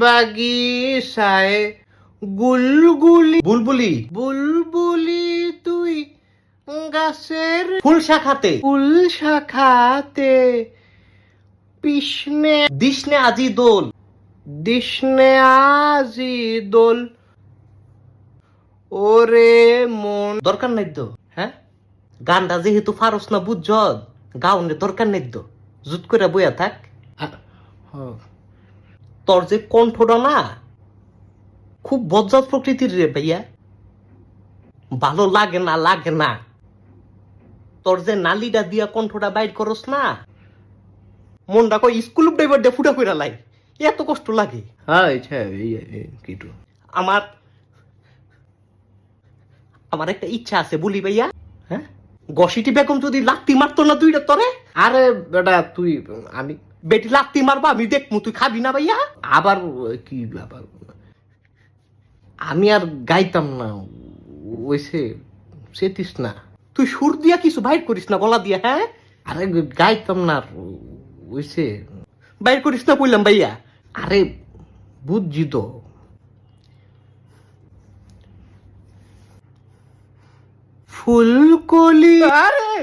বাগিচায় বুলবুলি বুলবুলি তুই গাছের ফুল শাখাতে দিশনে আজি দোল ওরে মন দরকার নাই তো। হ্যাঁ, গানটা যেহেতু ফারস না বুঝছ, গাউনের দরকার নেই তো, জুত করে বইয়া থাক। তোর যে কণ্ঠটা না খুব বজ্জাত প্রকৃতির রে ভাইয়া, ভালো লাগে না। তোর যে নালিটা দিয়া কণ্ঠটা বাইর করস না, মনটা কই স্কুল ড্রাইভার দিয়ে ফুটা ফুটা লাই, এত কষ্ট লাগে। আমার আমার একটা ইচ্ছা আছে বলি ভাইয়া। হ্যাঁ, গসিটি বেগম যদি লাত্তি মারতো না দুইটা তরে। আরে বেটা তুই আমি বেটি লাত্তি মারবা আমি দেখমু, তুই খাবি না ভাইয়া। আবার কি আবার আমি আর গাইতাম না, ওইসে সেতিস না, তুই সুর দিয়া কিছু বাইর করিস না গলা দিয়া। হ্যাঁ, আরে গাইতাম না, ওইসে বাইর করিস না বললাম ভাইয়া। আরে বুঝছি তো। ফুলকলি আরে